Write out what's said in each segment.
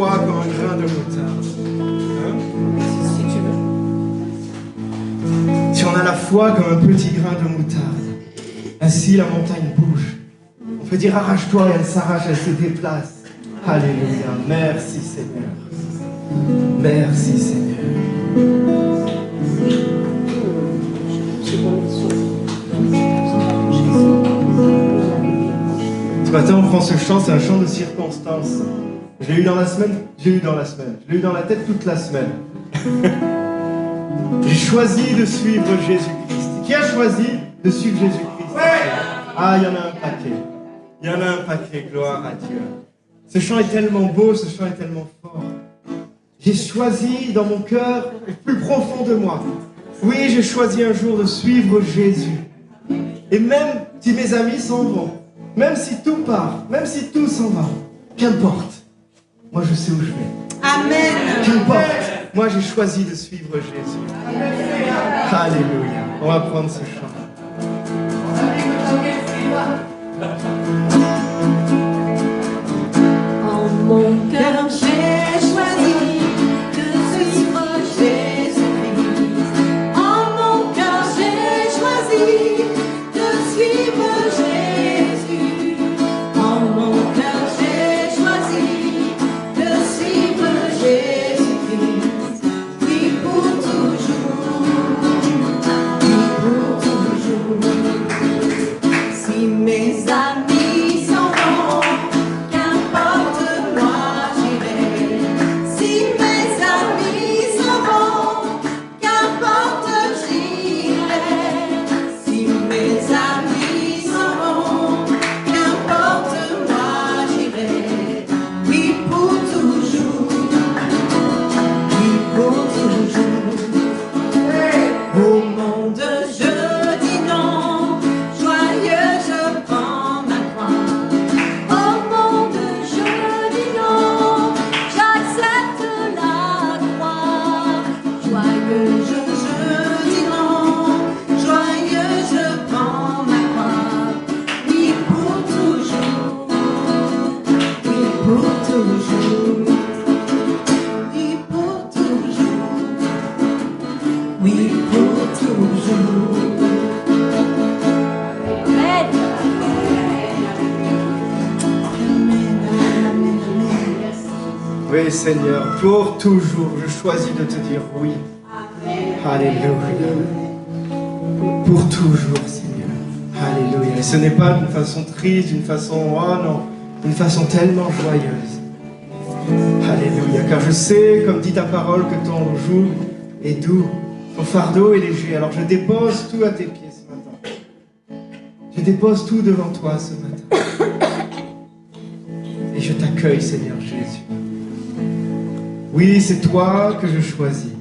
foi comme un grain de moutarde. Hein? Si tu veux. Si on a la foi comme un petit grain de moutarde, ainsi la montagne bouge. On peut dire arrache-toi et elle s'arrache, elle se déplace. Alléluia. Merci Seigneur. Merci Seigneur. Ce matin, on prend ce chant, c'est un chant de circonstance. Je l'ai eu dans la semaine, je l'ai eu dans la tête toute la semaine. J'ai choisi de suivre Jésus-Christ. Qui a choisi de suivre Jésus-Christ? Ah, il y en a un paquet. Il y en a un paquet, gloire à Dieu. Ce chant est tellement beau, ce chant est tellement fort. J'ai choisi dans mon cœur, le plus profond de moi. Oui, j'ai choisi un jour de suivre Jésus. Et même si mes amis s'en vont, même si tout part, même si tout s'en va, qu'importe. Moi, je sais où je vais. Amen. Qu'importe. Moi, j'ai choisi de suivre Jésus. Alléluia. On va prendre ce chant. En mon cœur, j'ai choisi de suivre Jésus-Christ. En mon cœur, j'ai choisi de suivre Jésus. En mon cœur, j'ai choisi de suivre Jésus-Christ. Oui, pour toujours. Oui, pour toujours. Si mes amis s'en vont, qu'importe, moi j'irai. Si mes amis s'en vont, qu'importe, j'irai. Si mes amis s'en vont, qu'importe, moi j'irai. Oui, pour toujours. Oui, pour toujours. Au monde, je dis non. Joyeux, je prends ma croix. Au monde, je dis non. J'accepte la croix. Joyeux, je dis non. Joyeux, je prends ma croix. Oui, pour toujours. Oui, pour toujours. Oui, pour toujours. Oui, pour toujours. Amen. Oui, Seigneur, pour toujours, je choisis de te dire oui. Alléluia. Pour toujours, Seigneur. Alléluia. Et ce n'est pas d'une façon triste, d'une façon, oh non, d'une façon tellement joyeuse. Alléluia. Car je sais, comme dit ta parole, que ton joug est doux, ton fardeau est léger. Alors je dépose tout à tes pieds ce matin. Je dépose tout devant toi ce matin. Et je t'accueille, Seigneur Jésus. Oui, c'est toi que je choisis.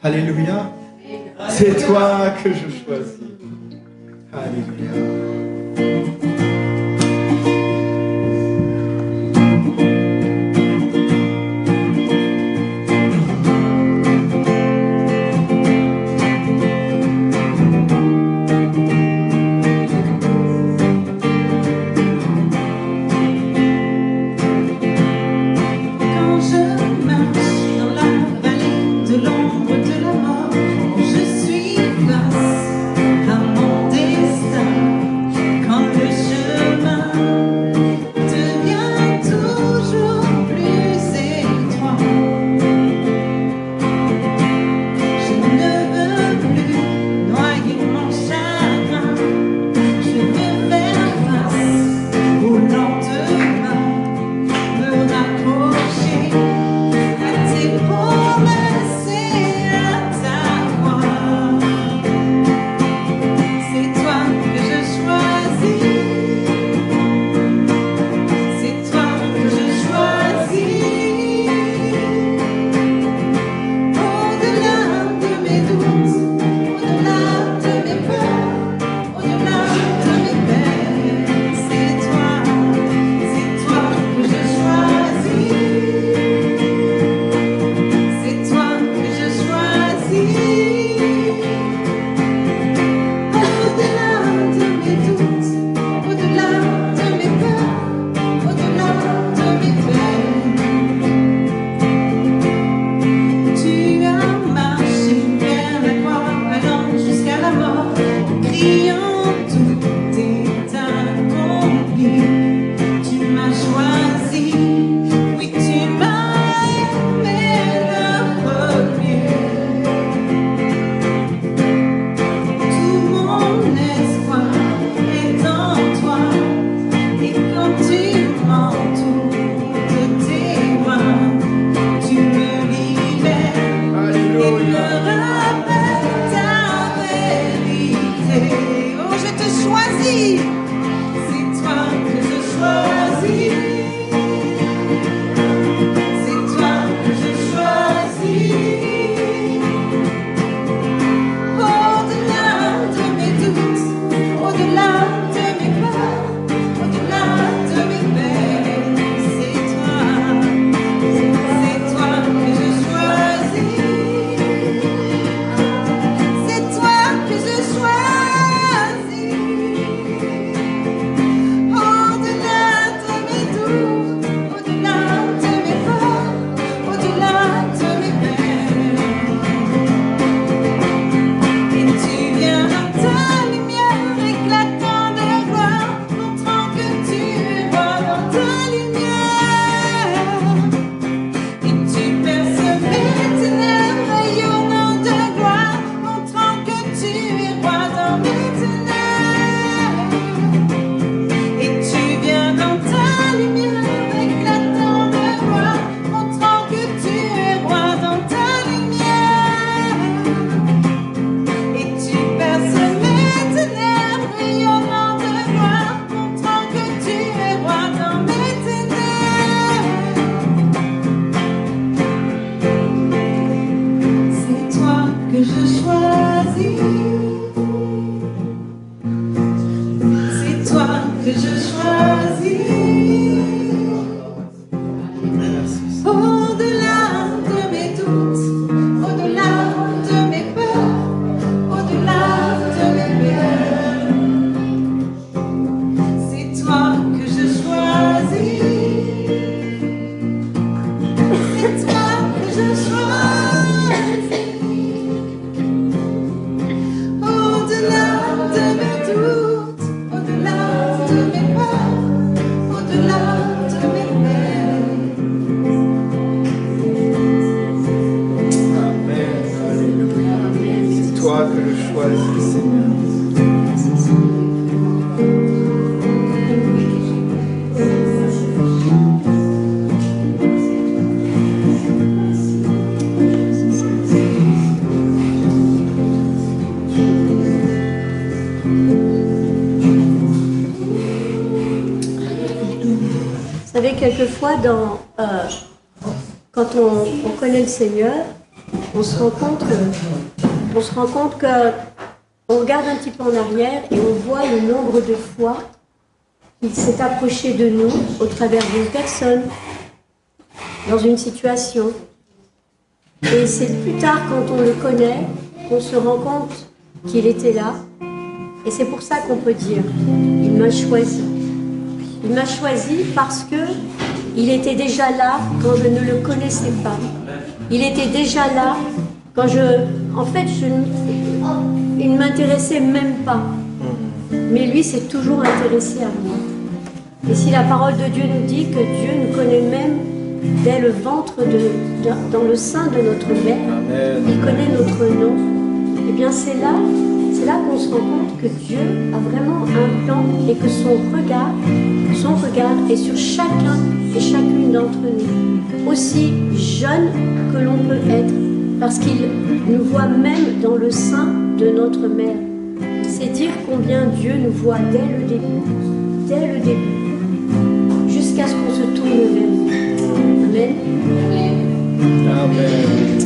Alléluia. C'est toi que je choisis. Alléluia. Quand je marche dans la vallée de l'ombre de la mort, je suis face à mon destin. Quelquefois, quand on connaît le Seigneur, on se rend compte que on regarde un petit peu en arrière et on voit le nombre de fois qu'il s'est approché de nous au travers d'une personne, dans une situation. Et c'est plus tard, quand on le connaît, qu'on se rend compte qu'il était là. Et c'est pour ça qu'on peut dire, il m'a choisi. Il m'a choisi parce que il était déjà là quand je ne le connaissais pas. Il était déjà là quand il ne m'intéressait même pas. Mais lui s'est toujours intéressé à moi. Et si la parole de Dieu nous dit que Dieu nous connaît même dès le ventre, dans le sein de notre mère, il connaît notre nom, eh bien c'est là qu'on se rend compte que Dieu a vraiment un plan et que son regard est sur chacun et chacune d'entre nous, aussi jeune que l'on peut être, parce qu'il nous voit même dans le sein de notre mère. C'est dire combien Dieu nous voit dès le début, jusqu'à ce qu'on se tourne vers lui. Amen. Amen. Amen.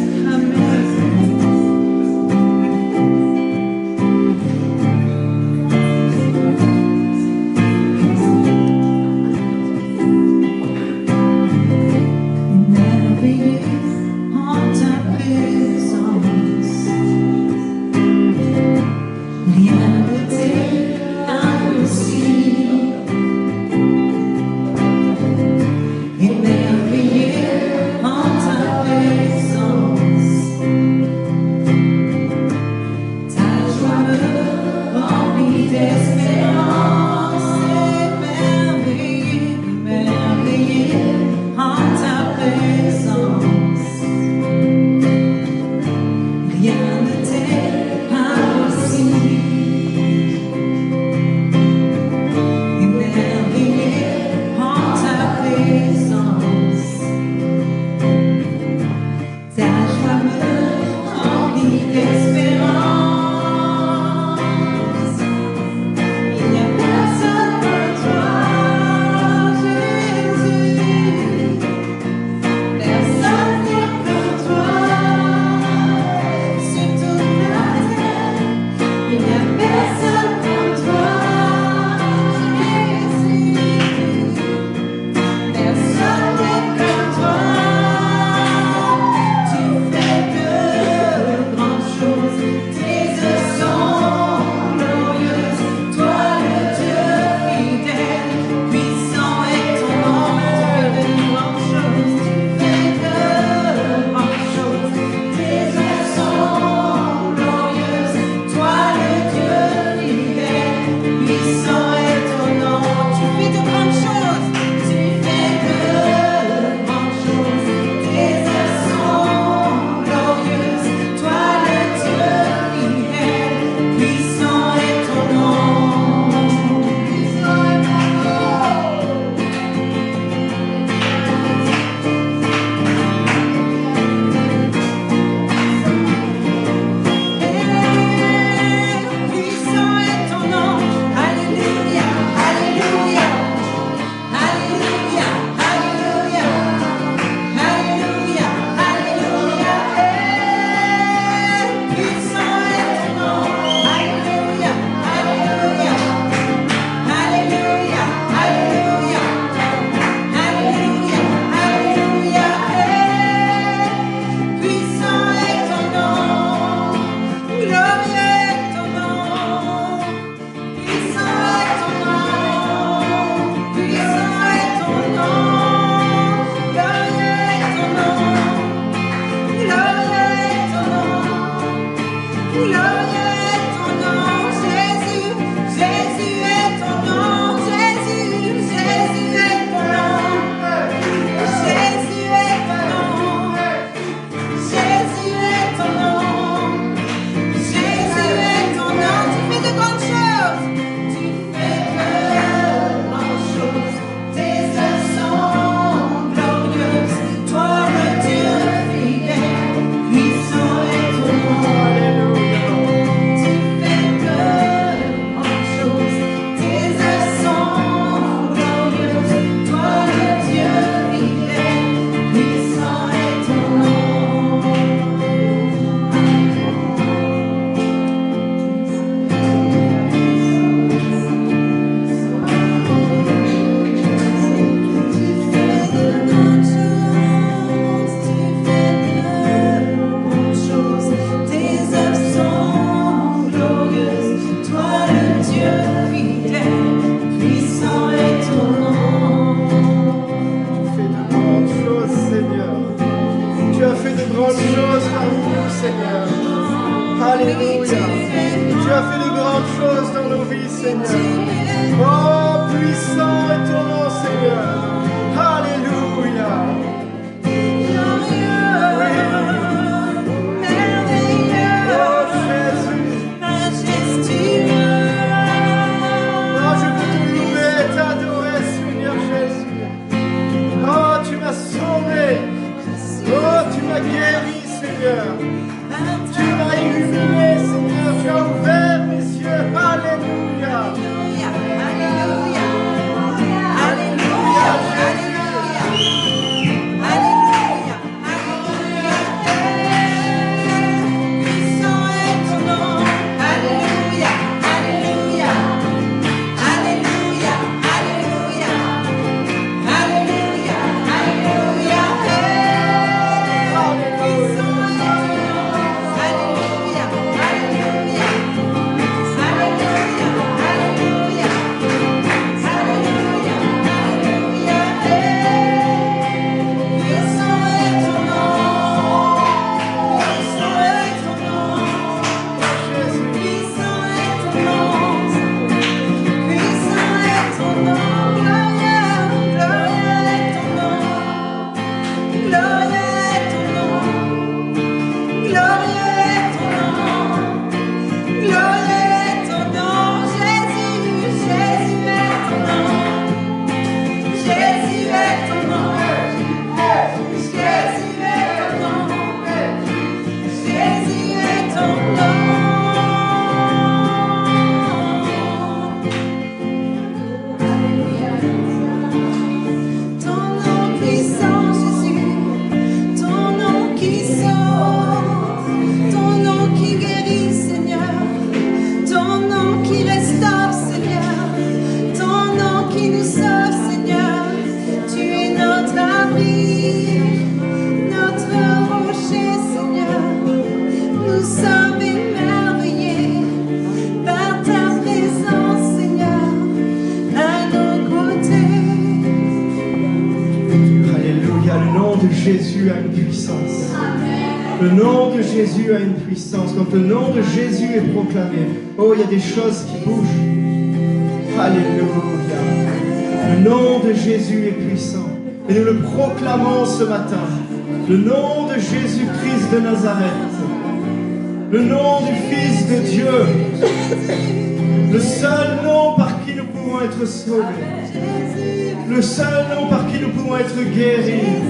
Alléluia. Tu as fait de grandes choses dans nos vies, Seigneur. Oh, puissant est ton nom, Seigneur. Alléluia. Guéri, Seigneur. Tu m'as illuminé, Seigneur. Tu as ouvert mes yeux. Alléluia. Alléluia. Alléluia. Alléluia. Puissant est ton nom. Alléluia. Alléluia. Alléluia. Alléluia. Alléluia. Alléluia. Jésus a une puissance. Le nom de Jésus a une puissance. Quand le nom de Jésus est proclamé, oh, il y a des choses qui bougent. Alléluia. Le nom de Jésus est puissant. Et nous le proclamons ce matin. Le nom de Jésus-Christ de Nazareth. Le nom du Fils de Dieu. Le seul nom par qui nous pouvons être sauvés. Le seul nom par qui nous pouvons être guéris.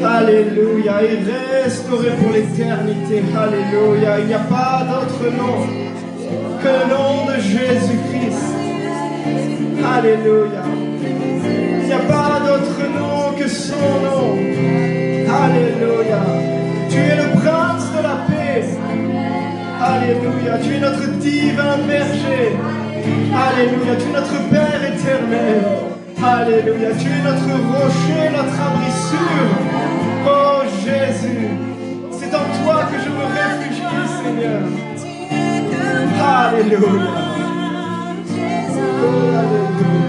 Alléluia. Et restaurés pour l'éternité. Alléluia. Il n'y a pas d'autre nom que le nom de Jésus-Christ. Alléluia. Il n'y a pas d'autre nom que son nom. Alléluia. Tu es le prince de la paix. Alléluia. Tu es notre divin berger. Alléluia. Tu es notre Père éternel. Alléluia. Tu es notre rocher, notre abri sûr. Oh Jésus. C'est en toi que je me réfugie, Seigneur. Alléluia. Oh, alléluia.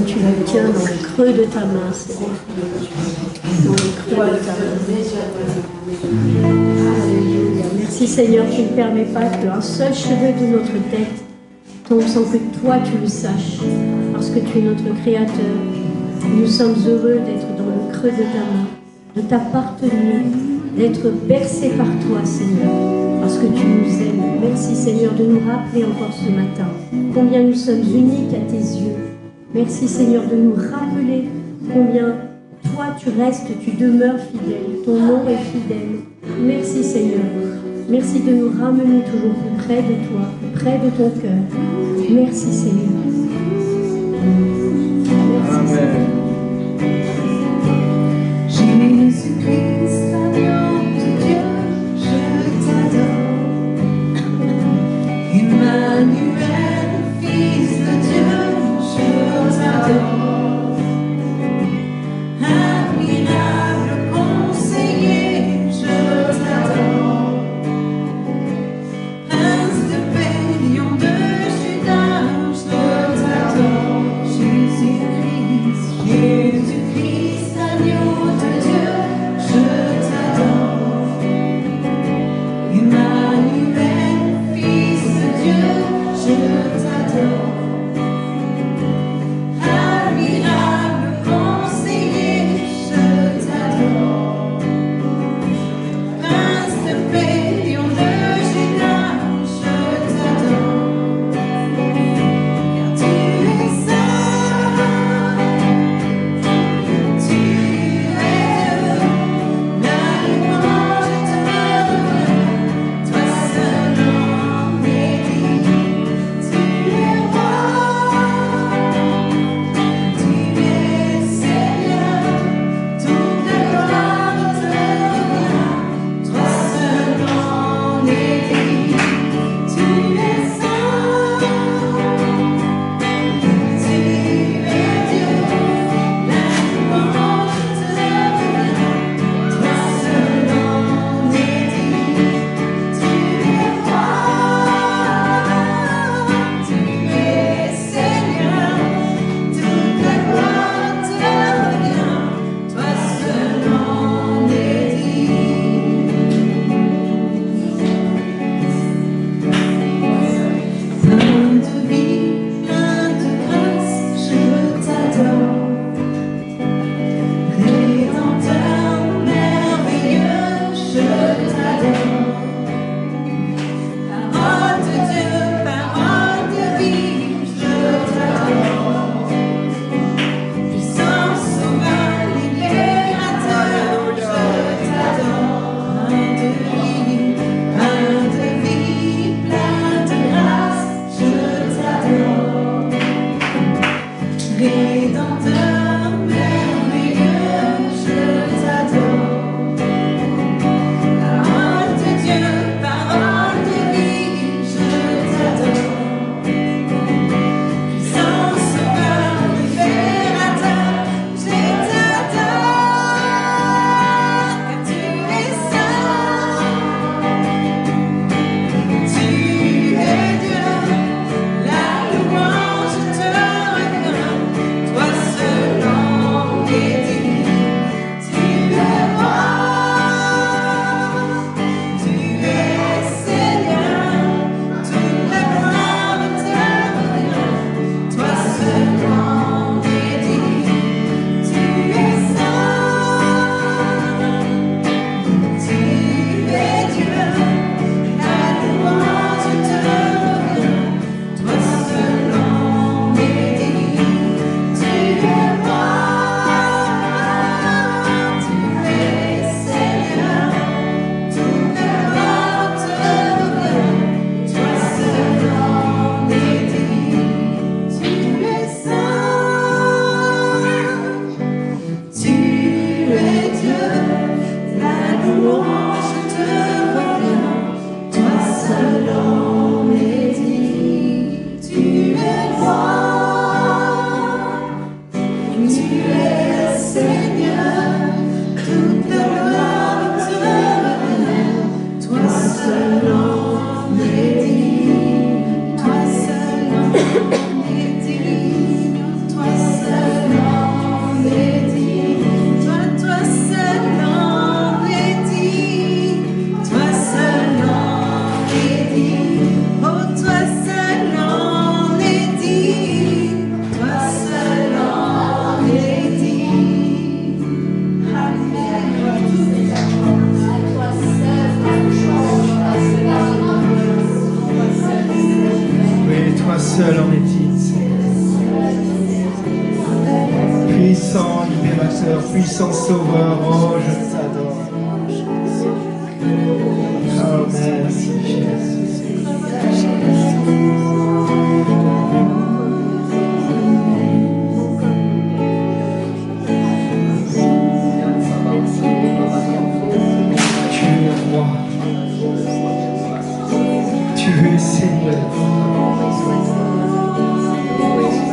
Tu le tiens dans le creux de ta main, Seigneur. Dans le creux de ta main. Alléluia. Merci Seigneur, tu ne permets pas qu'un seul cheveu de notre tête tombe sans que toi tu le saches. Parce que tu es notre Créateur. Nous sommes heureux d'être dans le creux de ta main, de t'appartenir, d'être bercés par toi, Seigneur. Parce que tu nous aimes. Merci Seigneur de nous rappeler encore ce matin combien nous sommes uniques à tes yeux. Merci Seigneur de nous rappeler combien toi tu restes, tu demeures fidèle, ton nom est fidèle. Merci Seigneur, merci de nous ramener toujours plus près de toi, plus près de ton cœur. Merci Seigneur. Merci Seigneur. Jésus-Christ, agneau de Dieu, je t'adore. Emmanuel, Fils de Dieu, je t'adore. Admirable conseiller, je t'adore. Prince de paix, lion de Juda, je t'adore. Jésus-Christ, Jésus-Christ, agneau de Dieu, je t'adore. Emmanuel, Fils de Dieu, je t'adore. Admirable conseiller, je t'adore. Prince de paix, lion de Juda, je t'adore. Car tu es saint, tu es la louange te revient, toi seul en es digne. Tu es roi, tu es Seigneur, toute la gloire te revient, toi seul en es digne. Tu es saint, tu es Dieu, la louange te revient, toi seul en es digne. Tu es roi, tu es Seigneur, toute la gloire te revient, toi seul en es digne. Plein de vie, plein de grâce, je t'adore. Rédempteur merveilleux, je t'adore. Parole de Dieu, parole de vie, je t'adore. Puissant sauveur, libérateur, je t'adore. Plein de vie, plein de grâce, je t'adore. Rédempteur merveilleux, je t'adore. Parole de Dieu, parole de vie, je t'adore. Puissant sauveur, libérateur, je t'adore. Car tu es saint, tu es Dieu, la louange te revient, toi seul en es digne. Tu es roi, tu es Seigneur, toute la gloire te revient, toi seul en es digne. Tu es saint, tu es Dieu, la louange te revient, toi seul en es digne. Tu es roi, tu es Seigneur, toute la gloire te revient, toi seul en es digne. Tu es saint, tu es Dieu, la louange te revient, toi seul en es digne. Tu es roi, tu es Seigneur, toute la gloire te revient, toi seul en es digne. Toi seul en es digne, toi seul en es digne. Toi seul en es digne, toi seul en es digne. Oh, toi seul en es digne, toi seul en es digne. Alléluia. Toi seul, Oui, toi seul en es digne, Seigneur. Puissant libérateur, puissant sauveur, oh, je t'adore. Oh, merci Jésus. Tu es roi. Tu es Seigneur.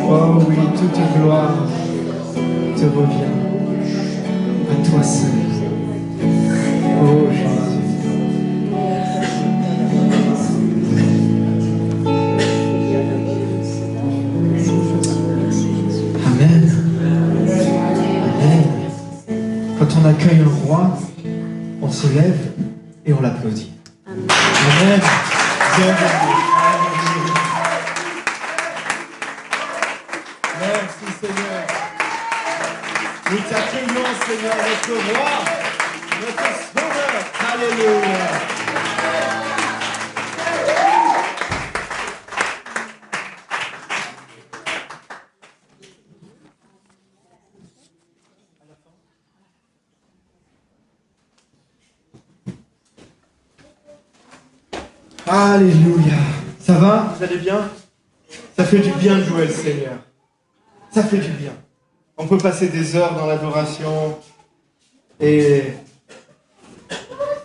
Oh oui, toute gloire te revient à toi seul. Oh Jésus. Amen. Amen. Quand on accueille un roi, on se lève et on l'applaudit. Amen. Bienvenue. Merci Seigneur. Nous t'accueillons Seigneur, notre roi, notre sauveur. Alléluia. Alléluia. Ça va? Vous allez bien? Ça fait du bien de jouer le Seigneur. Ça fait du bien. On peut passer des heures dans l'adoration et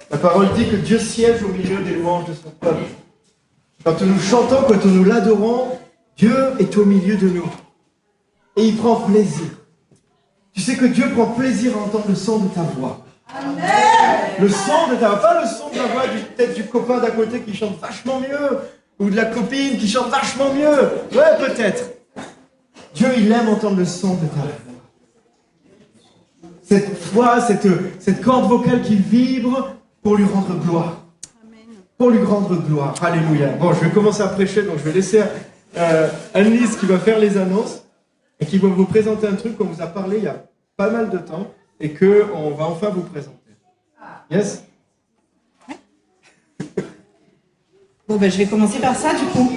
la parole dit que Dieu siège au milieu des louanges de son peuple. Quand nous chantons, quand nous l'adorons, Dieu est au milieu de nous et il prend plaisir. Tu sais que Dieu prend plaisir à entendre le son de ta voix. Amen. Le son de ta voix, pas le son de la voix peut-être du copain d'à côté qui chante vachement mieux ou de la copine qui chante vachement mieux. Ouais, peut-être. Dieu, il aime entendre le son de ta voix. Cette voix, cette corde vocale qui vibre pour lui rendre gloire. Amen. Pour lui rendre gloire. Alléluia. Bon, je vais commencer à prêcher, donc je vais laisser Anne-Lise qui va faire les annonces et qui va vous présenter un truc qu'on vous a parlé il y a pas mal de temps et qu'on va enfin vous présenter. Yes? Bon, ben, je vais commencer par ça, du coup.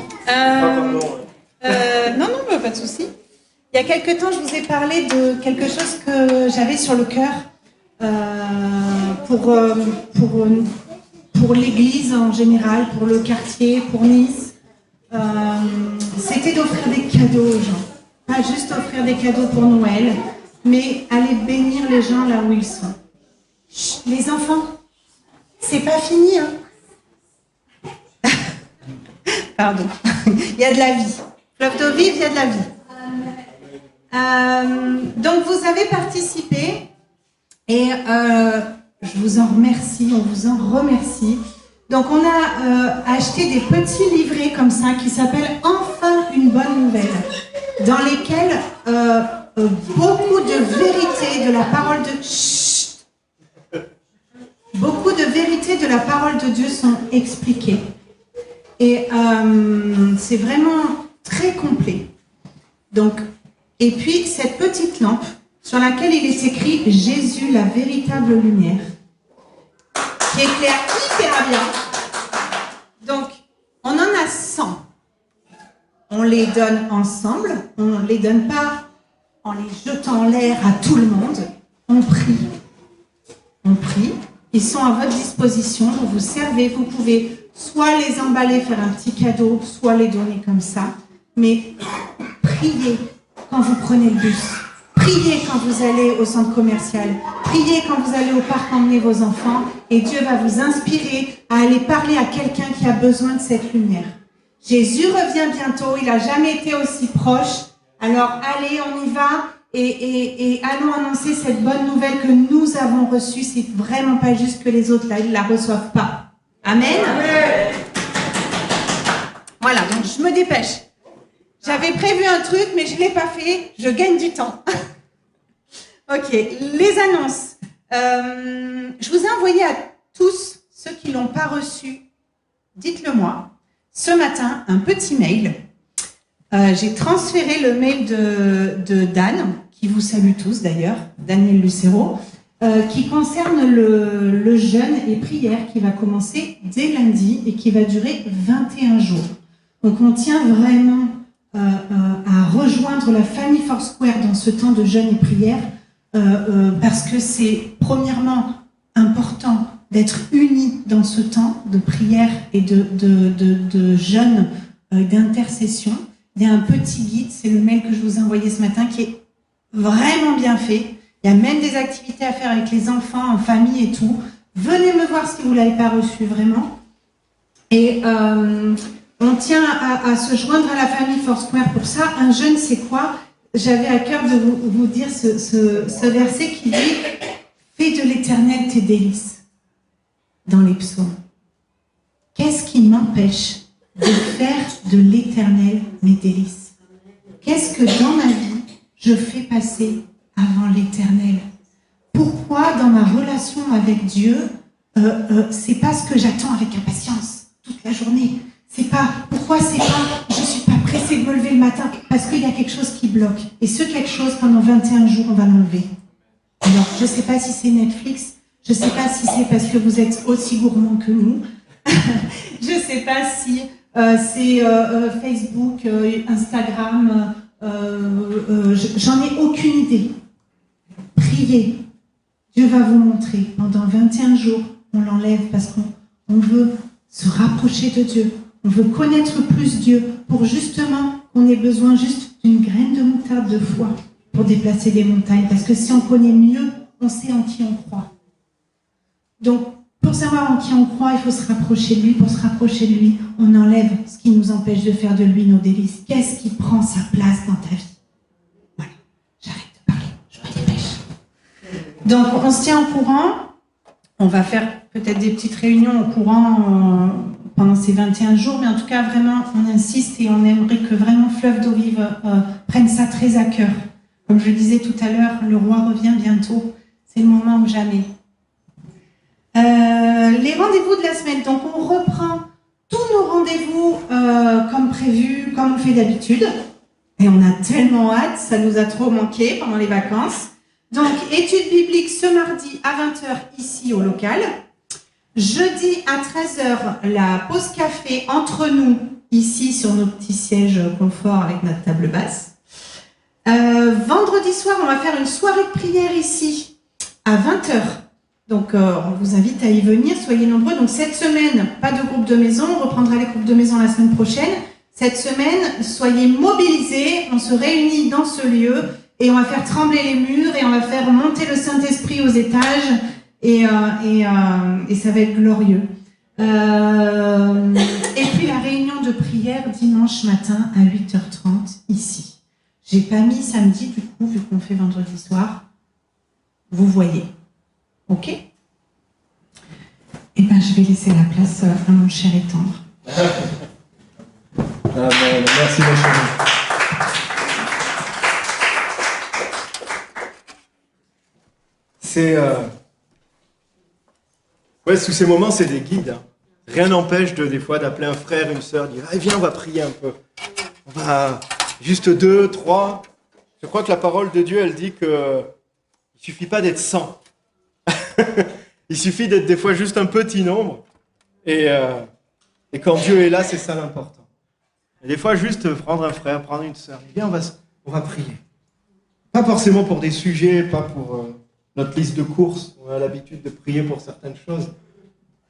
Non, pas de souci. Il y a quelque temps, je vous ai parlé de quelque chose que j'avais sur le cœur pour l'église en général, pour le quartier, pour Nice. C'était d'offrir des cadeaux aux gens. Pas juste offrir des cadeaux pour Noël, mais aller bénir les gens là où ils sont. Chut, les enfants, c'est pas fini, hein. Pardon. Il y a de la vie. Fleuve d'eau vive, il y a de la vie. Donc vous avez participé et je vous en remercie, on vous en remercie. Donc on a acheté des petits livrets comme ça qui s'appellent Enfin une bonne nouvelle, dans lesquels beaucoup de vérités de la parole de beaucoup de vérités de la parole de Dieu sont expliquées. Et c'est vraiment très complet. Donc, et puis cette petite lampe sur laquelle il est écrit Jésus, la véritable lumière, qui éclaire hyper bien. Donc, on en a 100. On les donne ensemble. On ne les donne pas en les jetant en l'air à tout le monde. On prie. On prie. Ils sont à votre disposition. Vous vous servez. Vous pouvez soit les emballer, faire un petit cadeau, soit les donner comme ça. Mais priez quand vous prenez le bus. Priez quand vous allez au centre commercial. Priez quand vous allez au parc emmener vos enfants. Et Dieu va vous inspirer à aller parler à quelqu'un qui a besoin de cette lumière. Jésus revient bientôt. Il n'a jamais été aussi proche. Alors allez, on y va. Et allons annoncer cette bonne nouvelle que nous avons reçue. C'est vraiment pas juste que les autres la reçoivent pas. Amen. Amen. Voilà, donc je me dépêche. J'avais prévu un truc, mais je ne l'ai pas fait. Je gagne du temps. Ok, les annonces. Je vous ai envoyé à tous ceux qui ne l'ont pas reçu, dites-le moi, ce matin, un petit mail. J'ai transféré le mail de Dan, qui vous salue tous d'ailleurs, Daniel Lucero, qui concerne le jeûne et prière qui va commencer dès lundi et qui va durer 21 jours. Donc on tient vraiment à rejoindre la famille Foursquare dans ce temps de jeûne et prière, parce que c'est premièrement important d'être unis dans ce temps de prière et de jeûne, d'intercession. Il y a un petit guide, c'est le mail que je vous ai envoyé ce matin, qui est vraiment bien fait. Il y a même des activités à faire avec les enfants, en famille et tout. Venez me voir si vous ne l'avez pas reçu, vraiment. Et on tient à se joindre à la famille Foursquare pour ça. Un jeûne, c'est quoi? J'avais à cœur de vous dire ce verset qui dit « Fais de l'Éternel tes délices » dans les psaumes. Qu'est-ce qui m'empêche de faire de l'Éternel mes délices? Qu'est-ce que dans ma vie, je fais passer avant l'Éternel? Pourquoi dans ma relation avec Dieu, c'est pas ce que j'attends avec impatience toute la journée? Pourquoi c'est pas, je suis pas pressée de me lever le matin? Parce qu'il y a quelque chose qui bloque. Et ce quelque chose, pendant 21 jours, on va l'enlever. Alors, je sais pas si c'est Netflix, je sais pas si c'est parce que vous êtes aussi gourmands que nous, je sais pas si c'est Facebook, Instagram, j'en ai aucune idée. Priez. Dieu va vous montrer. Pendant 21 jours, on l'enlève parce qu'on veut se rapprocher de Dieu. On veut connaître plus Dieu pour justement qu'on ait besoin juste d'une graine de moutarde de foi pour déplacer des montagnes. Parce que si on connaît mieux, on sait en qui on croit. Donc, pour savoir en qui on croit, il faut se rapprocher de lui. Pour se rapprocher de lui, on enlève ce qui nous empêche de faire de lui nos délices. Qu'est-ce qui prend sa place dans ta vie? Voilà, j'arrête de parler, je me dépêche. Donc, on se tient au courant. On va faire peut-être des petites réunions au courant pendant ces 21 jours, mais en tout cas, vraiment, on insiste et on aimerait que vraiment Fleuve d'eau vive prenne ça très à cœur. Comme je le disais tout à l'heure, le roi revient bientôt. C'est le moment ou jamais. Les rendez-vous de la semaine. Donc, on reprend tous nos rendez-vous comme prévu, comme on fait d'habitude. Et on a tellement hâte, ça nous a trop manqué pendant les vacances. Donc, études bibliques ce mardi à 20h ici au local. Jeudi à 13h, la pause café entre nous, ici sur nos petits sièges confort avec notre table basse. Vendredi soir, on va faire une soirée de prière ici à 20h. Donc, on vous invite à y venir, soyez nombreux. Donc, cette semaine, pas de groupe de maison, on reprendra les groupes de maison la semaine prochaine. Cette semaine, soyez mobilisés, on se réunit dans ce lieu et on va faire trembler les murs et on va faire monter le Saint-Esprit aux étages et ça va être glorieux. Et puis, la réunion de prière dimanche matin à 8h30 ici. J'ai pas mis samedi, du coup, vu qu'on fait vendredi soir. Vous voyez. Ok? Eh bien, je vais laisser la place à mon cher et tendre. Amen. Merci, ma chérie. C'est... Ouais, sous ces moments, c'est des guides. Hein. Rien n'empêche des fois d'appeler un frère, une sœur, dire « Viens, on va prier un peu. On va juste 2, 3. » Je crois que la parole de Dieu, elle dit qu'il ne suffit pas d'être 100. Il suffit d'être des fois juste un petit nombre. Et quand Dieu est là, c'est ça l'important. Et des fois, juste prendre un frère, prendre une sœur. Eh bien, on va prier. Pas forcément pour des sujets, pas pour notre liste de courses. On a l'habitude de prier pour certaines choses.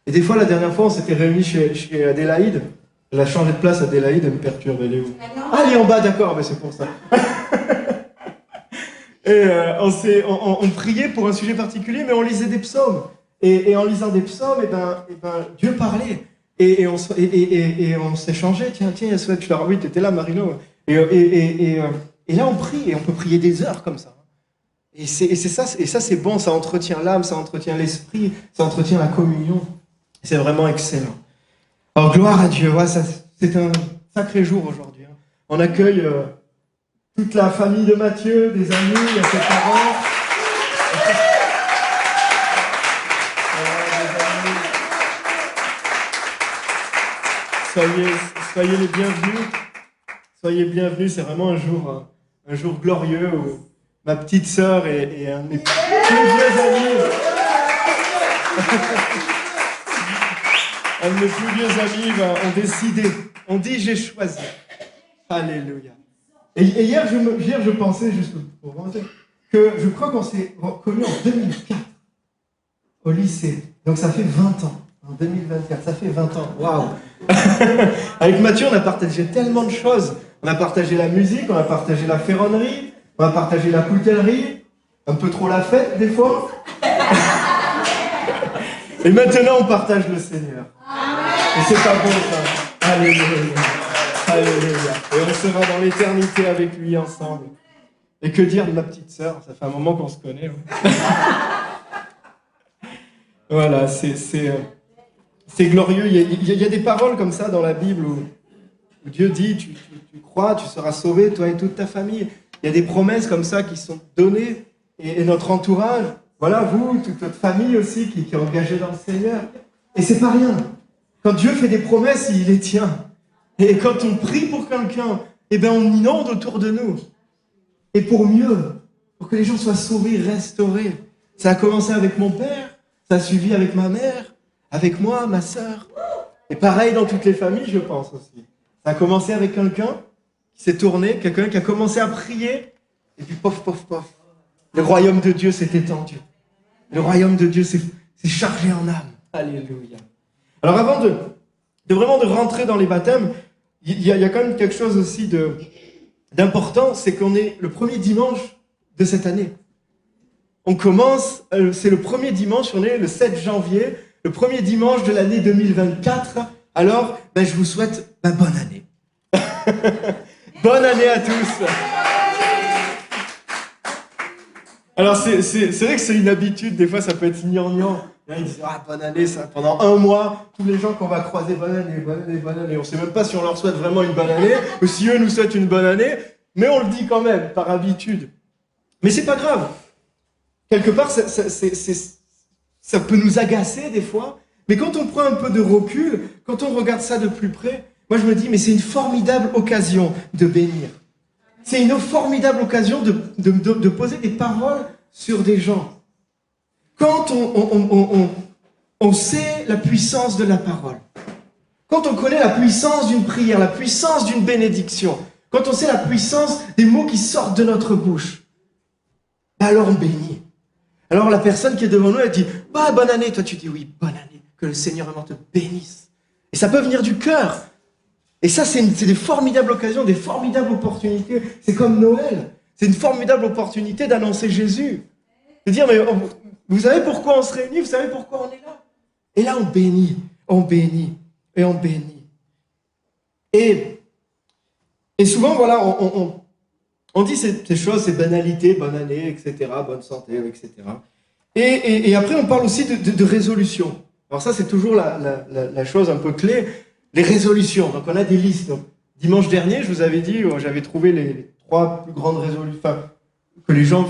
Et des fois, la dernière fois, on s'était réunis chez Adélaïde. Elle a changé de place, Adélaïde, elle me perturbe. Elle est où? Ah, elle est en bas, d'accord, mais c'est pour ça. Et on priait pour un sujet particulier, mais on lisait des psaumes. Et en lisant des psaumes, Dieu parlait. Et on s'échangeait. Tiens, il y a cela que je leur oui, tu étais là, Marino. Et là, on prie, et on peut prier des heures comme ça. Et ça, c'est bon, ça entretient l'âme, ça entretient l'esprit, ça entretient la communion. C'est vraiment excellent. Alors, gloire à Dieu. Ouais, c'est un sacré jour aujourd'hui. Hein. On accueille toute la famille de Mathieu, des amis, il y a ses parents. Soyez les bienvenus. Soyez bienvenus, c'est vraiment un jour glorieux où ma petite sœur et un de mes plus vieux amis, ont décidé, ont dit j'ai choisi. Alléluia. Et hier, je pensais, juste pour commencer, que je crois qu'on s'est connus en 2004 au lycée. Donc ça fait 20 ans. En 2024, ça fait 20 ans. Waouh. Avec Mathieu, on a partagé tellement de choses. On a partagé la musique, on a partagé la ferronnerie, on a partagé la coutellerie, un peu trop la fête des fois. Et maintenant, on partage le Seigneur. Et c'est pas bon ça. Alléluia. Alléluia. Et on sera dans l'éternité avec lui ensemble. Et que dire de ma petite sœur? Ça fait un moment qu'on se connaît. Voilà, c'est glorieux. Il y a des paroles comme ça dans la Bible où Dieu dit, tu crois, tu seras sauvé, toi et toute ta famille. Il y a des promesses comme ça qui sont données. Et notre entourage, voilà, vous, toute votre famille aussi qui est engagée dans le Seigneur. Et c'est pas rien. Quand Dieu fait des promesses, il les tient. Et quand on prie pour quelqu'un, eh bien on inonde autour de nous. Et pour mieux, pour que les gens soient sauvés, restaurés. Ça a commencé avec mon père, ça a suivi avec ma mère, avec moi, ma sœur. Et pareil dans toutes les familles, je pense aussi. Ça a commencé avec quelqu'un qui s'est tourné, quelqu'un qui a commencé à prier, et puis pof, pof, pof. Le royaume de Dieu s'est étendu. Le royaume de Dieu s'est chargé en âme. Alléluia. Alors avant de vraiment de rentrer dans les baptêmes, il y a quand même quelque chose aussi d'important, c'est qu'on est le premier dimanche de cette année. On commence, c'est le premier dimanche, on est le 7 janvier, le premier dimanche de l'année 2024. Alors, je vous souhaite bonne année. Bonne année à tous. Alors, c'est vrai que c'est une habitude, des fois ça peut être gnangnan. Ils disent, bonne année, ça, pendant un mois, tous les gens qu'on va croiser, bonne année, bonne année, bonne année. On ne sait même pas si on leur souhaite vraiment une bonne année, ou si eux nous souhaitent une bonne année, mais on le dit quand même, par habitude. Mais c'est pas grave. Quelque part, ça peut nous agacer des fois, mais quand on prend un peu de recul, quand on regarde ça de plus près, moi je me dis, mais c'est une formidable occasion de bénir. C'est une formidable occasion de poser des paroles sur des gens. Quand on sait la puissance de la parole, quand on connaît la puissance d'une prière, la puissance d'une bénédiction, quand on sait la puissance des mots qui sortent de notre bouche, alors on bénit. Alors la personne qui est devant nous, elle dit « bonne année ». Toi tu dis « oui, bonne année, que le Seigneur vraiment te bénisse ». Et ça peut venir du cœur. Et ça, c'est des formidables occasions, des formidables opportunités. C'est comme Noël. C'est une formidable opportunité d'annoncer Jésus. De dire, mais vous savez pourquoi on se réunit? Vous savez pourquoi on est là? Et là, on bénit, et on bénit. Et souvent, voilà, on dit ces choses, ces banalités, bonne année, etc., bonne santé, etc. Et après, on parle aussi de résolution. Alors ça, c'est toujours la chose un peu clé. Les résolutions, donc on a des listes. Donc, dimanche dernier, je vous avais dit, j'avais trouvé les 3 plus grandes résolutions que les gens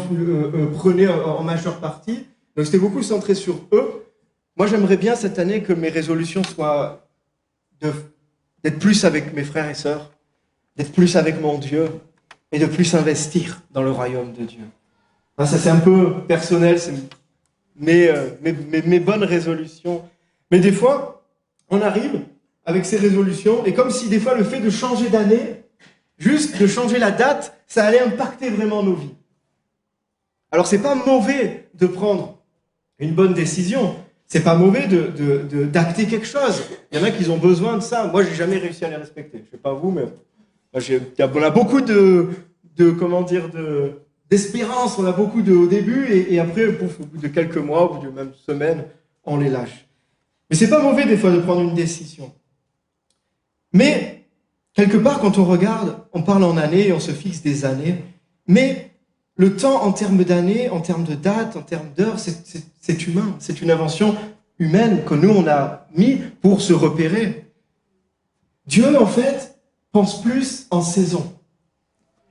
prenaient en majeure partie. Donc c'était beaucoup centré sur eux. Moi, j'aimerais bien cette année que mes résolutions soient d'être plus avec mes frères et sœurs, d'être plus avec mon Dieu et de plus investir dans le royaume de Dieu. Alors, ça, c'est un peu personnel, c'est mes bonnes résolutions. Mais des fois, on arrive avec ces résolutions, et comme si des fois le fait de changer d'année, juste de changer la date, ça allait impacter vraiment nos vies. Alors c'est pas mauvais de prendre une bonne décision, c'est pas mauvais d'acter quelque chose. Il y en a qui ont besoin de ça. Moi, j'ai jamais réussi à les respecter. Je sais pas vous, mais on a beaucoup d'espérance, on a beaucoup au début, et après, au bout de quelques mois, au bout de même semaines, on les lâche. Mais c'est pas mauvais des fois de prendre une décision. Mais, quelque part, quand on regarde, on parle en années, on se fixe des années, mais le temps en termes d'années, en termes de dates, en termes d'heures, c'est humain, c'est une invention humaine que nous, on a mis pour se repérer. Dieu, en fait, pense plus en saison.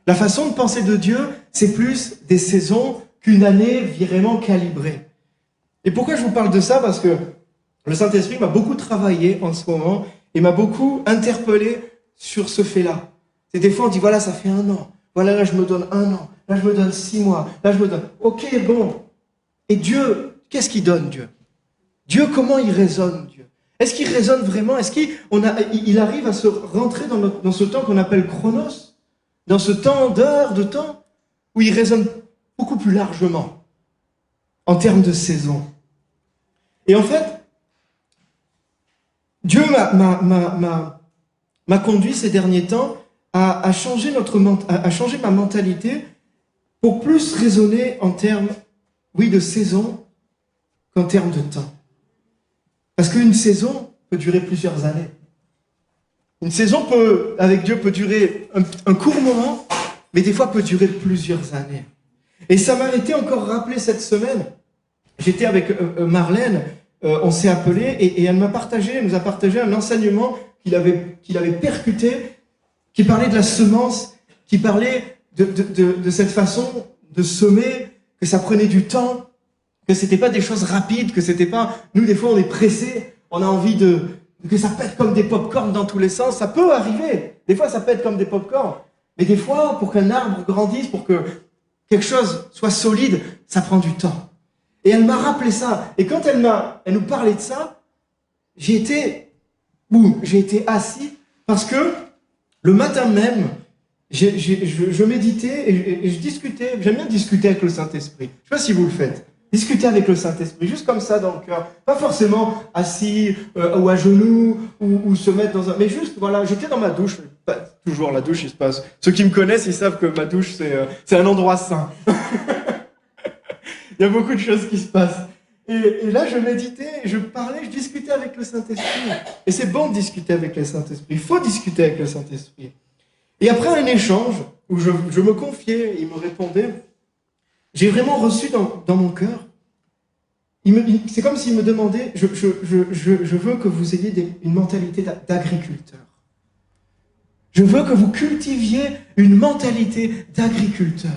La façon de penser de Dieu, c'est plus des saisons qu'une année vraiment calibrée. Et pourquoi je vous parle de ça? Parce que le Saint-Esprit m'a beaucoup travaillé en ce moment et m'a beaucoup interpellé sur ce fait-là. C'est des fois, on dit, voilà, ça fait 1 an. Voilà, là, je me donne 1 an. Là, je me donne 6 mois. Là, je me donne... Ok, bon. Et Dieu, qu'est-ce qu'il donne, Dieu? Dieu, comment il raisonne, Dieu? Est-ce qu'il résonne vraiment? Est-ce qu'il arrive à se rentrer dans ce temps qu'on appelle chronos, dans ce temps d'heures, de temps, où il résonne beaucoup plus largement en termes de saison? Et en fait, Dieu m'a conduit ces derniers temps à changer ma mentalité pour plus raisonner en termes, oui, de saison qu'en termes de temps. Parce qu'une saison peut durer plusieurs années. Une saison avec Dieu peut durer un court moment, mais des fois peut durer plusieurs années. Et ça m'a été encore rappelé cette semaine. J'étais avec Marlène, on s'est appelé et elle nous a partagé un enseignement qu'il avait percuté, qui parlait de la semence, qui parlait de cette façon de semer, que ça prenait du temps, que c'était pas des choses rapides, que c'était pas... Nous, des fois, on est pressés, on a envie que ça pète comme des pop-corn dans tous les sens. Ça peut arriver. Des fois, ça pète comme des pop-corn. Mais des fois, pour qu'un arbre grandisse, pour que quelque chose soit solide, ça prend du temps. Et elle m'a rappelé ça. Et quand elle nous parlait de ça, j'ai été assis parce que le matin même, je méditais et je discutais. J'aime bien discuter avec le Saint-Esprit. Je ne sais pas si vous le faites. Discuter avec le Saint-Esprit, juste comme ça dans le cœur. Pas forcément assis ou à genoux ou se mettre dans un... Mais juste, voilà, j'étais dans ma douche. Pas toujours la douche, il se passe... Ceux qui me connaissent, ils savent que ma douche, c'est un endroit saint. Il y a beaucoup de choses qui se passent. Et là, je méditais, je parlais, je discutais avec le Saint-Esprit. Et c'est bon de discuter avec le Saint-Esprit. Il faut discuter avec le Saint-Esprit. Et après un échange où je me confiais, il me répondait, j'ai vraiment reçu dans mon cœur, c'est comme s'il me demandait, je veux que vous ayez une mentalité d'agriculteur. Je veux que vous cultiviez une mentalité d'agriculteur.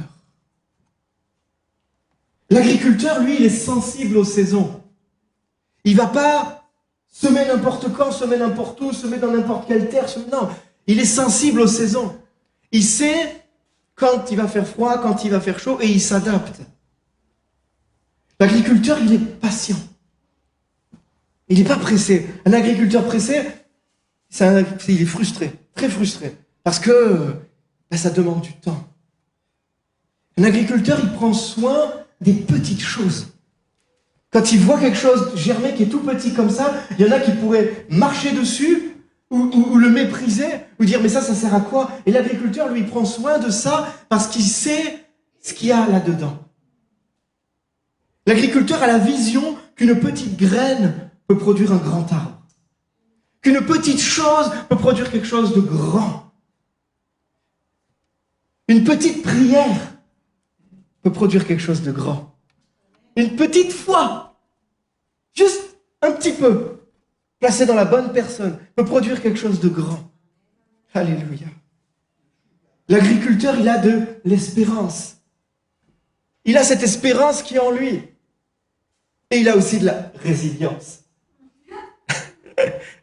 L'agriculteur, lui, il est sensible aux saisons. Il ne va pas semer n'importe quand, semer n'importe où, semer dans n'importe quelle terre. Non, il est sensible aux saisons. Il sait quand il va faire froid, quand il va faire chaud, et il s'adapte. L'agriculteur, il est patient. Il n'est pas pressé. Un agriculteur pressé, il est frustré, très frustré, parce que ça demande du temps. Un agriculteur, il prend soin des petites choses. Quand il voit quelque chose germer qui est tout petit comme ça, il y en a qui pourraient marcher dessus ou le mépriser, ou dire mais ça sert à quoi? Et l'agriculteur, lui, prend soin de ça parce qu'il sait ce qu'il y a là-dedans. L'agriculteur a la vision qu'une petite graine peut produire un grand arbre. Qu'une petite chose peut produire quelque chose de grand. Une petite prière peut produire quelque chose de grand. Une petite foi, juste un petit peu, placée dans la bonne personne, peut produire quelque chose de grand. Alléluia. L'agriculteur, il a de l'espérance. Il a cette espérance qui est en lui. Et il a aussi de la résilience.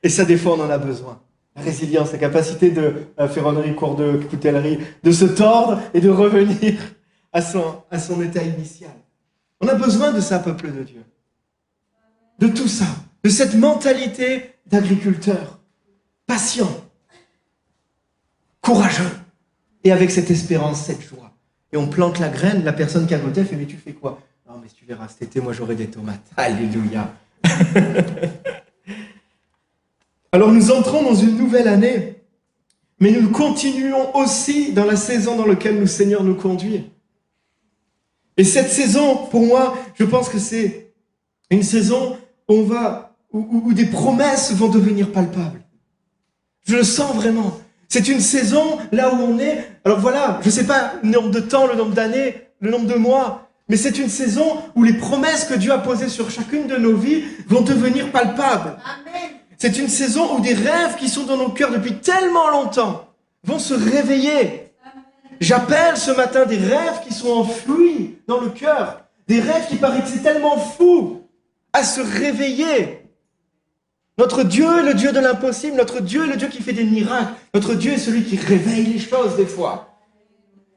Et ça, des fois, on en a besoin. La résilience, la capacité de ferronnerie, cours de coutellerie, de se tordre et de revenir à son état initial. On a besoin de ça, peuple de Dieu. De tout ça. De cette mentalité d'agriculteur. Patient. Courageux. Et avec cette espérance, cette joie. Et on plante la graine, la personne qui a côté fait « Mais tu fais quoi ?» « Non, mais tu verras, cet été, moi, j'aurai des tomates. » Alléluia. Alors, nous entrons dans une nouvelle année. Mais nous continuons aussi dans la saison dans laquelle le Seigneur nous conduit. Et cette saison, pour moi, je pense que c'est une saison où des promesses vont devenir palpables. Je le sens vraiment. C'est une saison là où on est. Alors voilà, je ne sais pas le nombre de temps, le nombre d'années, le nombre de mois, mais c'est une saison où les promesses que Dieu a posées sur chacune de nos vies vont devenir palpables. Amen. C'est une saison où des rêves qui sont dans nos cœurs depuis tellement longtemps vont se réveiller. J'appelle ce matin des rêves qui sont enfouis dans le cœur, des rêves qui paraissaient tellement fous à se réveiller. Notre Dieu est le Dieu de l'impossible, notre Dieu est le Dieu qui fait des miracles, notre Dieu est celui qui réveille les choses des fois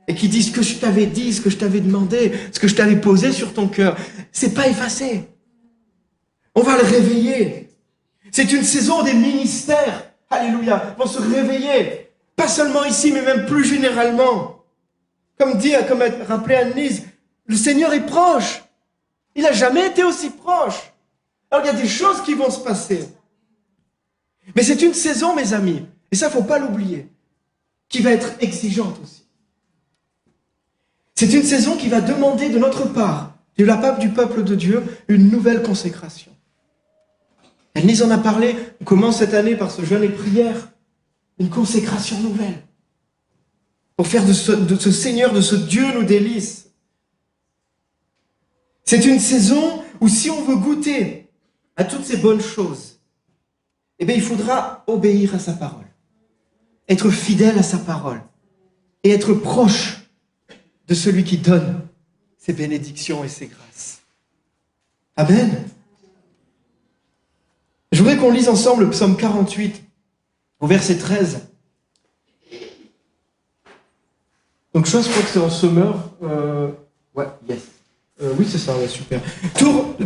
et qui dit ce que je t'avais dit, ce que je t'avais demandé, ce que je t'avais posé sur ton cœur, c'est pas effacé. On va le réveiller. C'est une saison où des ministères, alléluia, vont se réveiller. Pas seulement ici, mais même plus généralement. Comme a rappelé Anne-Lise, le Seigneur est proche. Il n'a jamais été aussi proche. Alors il y a des choses qui vont se passer. Mais c'est une saison, mes amis, et ça, il ne faut pas l'oublier, qui va être exigeante aussi. C'est une saison qui va demander de notre part, de la part du peuple de Dieu, une nouvelle consécration. Anne-Lise en a parlé, on commence cette année par ce jeûne et prière, une consécration nouvelle, pour faire de ce Seigneur, de ce Dieu nos délices. C'est une saison où si on veut goûter à toutes ces bonnes choses, eh bien, il faudra obéir à sa parole, être fidèle à sa parole et être proche de celui qui donne ses bénédictions et ses grâces. Amen. Je voudrais qu'on lise ensemble le psaume 48, au verset 13. Donc je crois que c'est en semeur. Ouais, yes. Oui, c'est ça, ouais, super.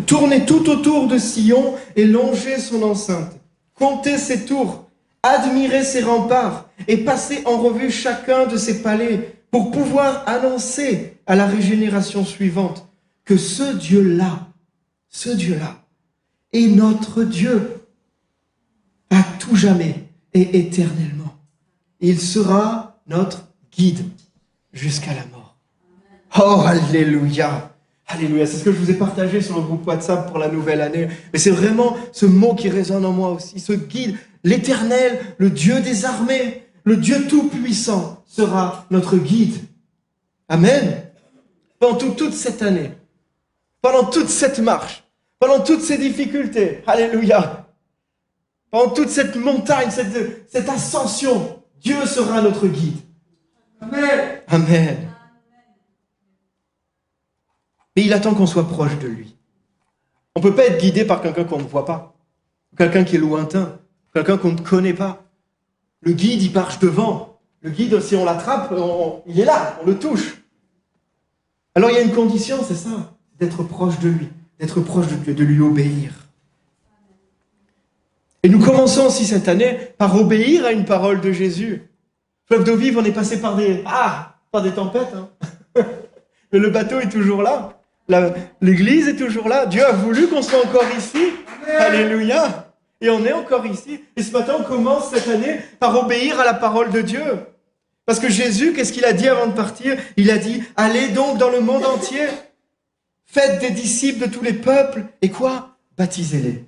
Tournez tout autour de Sion et longez son enceinte. Comptez ses tours, admirez ses remparts et passez en revue chacun de ses palais pour pouvoir annoncer à la régénération suivante que ce Dieu-là est notre Dieu à tout jamais et éternellement. Il sera notre guide jusqu'à la mort. Oh, alléluia! Alléluia, c'est ce que je vous ai partagé sur le groupe WhatsApp pour la nouvelle année. Mais c'est vraiment ce mot qui résonne en moi aussi. Ce guide, l'Éternel, le Dieu des armées, le Dieu tout-puissant sera notre guide. Amen. Pendant toute cette année, pendant toute cette marche, pendant toutes ces difficultés, alléluia. Pendant toute cette montagne, cette ascension, Dieu sera notre guide. Amen. Amen. Et il attend qu'on soit proche de lui. On ne peut pas être guidé par quelqu'un qu'on ne voit pas, quelqu'un qui est lointain, quelqu'un qu'on ne connaît pas. Le guide, il marche devant. Le guide, si on l'attrape, il est là, on le touche. Alors il y a une condition, c'est ça, d'être proche de lui, d'être proche de Dieu, de lui obéir. Et nous commençons aussi cette année par obéir à une parole de Jésus. Fleuve d'eau vive, on est passé par des tempêtes, hein. Mais le bateau est toujours là. L'église est toujours là. Dieu a voulu qu'on soit encore ici. Amen. Alléluia. Et on est encore ici. Et ce matin, on commence cette année par obéir à la parole de Dieu. Parce que Jésus, qu'est-ce qu'il a dit avant de partir? Il a dit, allez donc dans le monde entier. Faites des disciples de tous les peuples. Et quoi? Baptisez-les.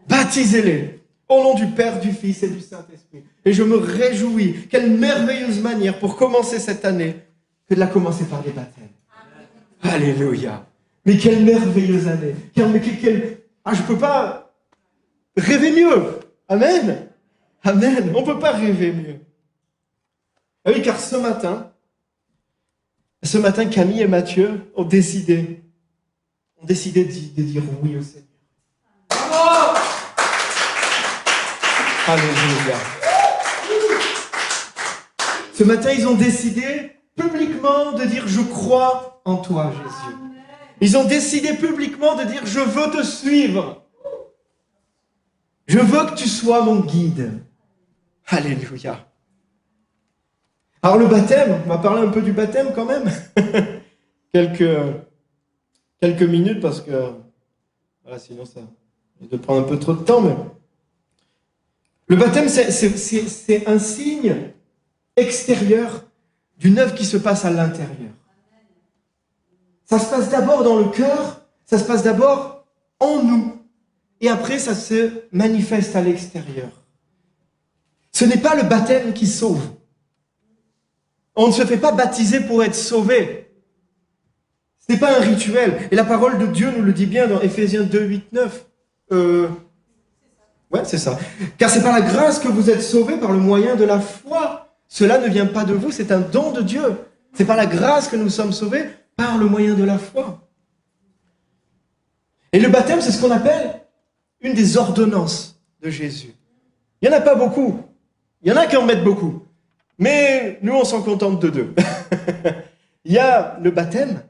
Baptisez-les. Au nom du Père, du Fils et du Saint-Esprit. Et je me réjouis. Quelle merveilleuse manière pour commencer cette année que de la commencer par des baptêmes. Alléluia. Mais quelle merveilleuse année. Je ne peux pas rêver mieux. Amen. Amen. On ne peut pas rêver mieux. Ah oui, car ce matin, Camille et Mathieu ont décidé de dire oui au Seigneur. Bravo. Alléluia. Ce matin, ils ont décidé publiquement de dire « Je crois en toi, Jésus ». Ils ont décidé publiquement de dire « Je veux te suivre. Je veux que tu sois mon guide. » Alléluia. Alors le baptême, on va parler un peu du baptême quand même. quelques minutes parce que voilà, sinon ça va prendre un peu trop de temps. Mais le baptême, c'est un signe extérieur d'une œuvre qui se passe à l'intérieur. Ça se passe d'abord dans le cœur, ça se passe d'abord en nous, et après ça se manifeste à l'extérieur. Ce n'est pas le baptême qui sauve. On ne se fait pas baptiser pour être sauvé. Ce n'est pas un rituel. Et la parole de Dieu nous le dit bien dans Éphésiens 2, 8, 9. Ouais, c'est ça. Car c'est par la grâce que vous êtes sauvés par le moyen de la foi. Cela ne vient pas de vous, c'est un don de Dieu. C'est par la grâce que nous sommes sauvés, par le moyen de la foi. Et le baptême, c'est ce qu'on appelle une des ordonnances de Jésus. Il n'y en a pas beaucoup. Il y en a qui en mettent beaucoup. Mais nous, on s'en contente de deux. Il y a le baptême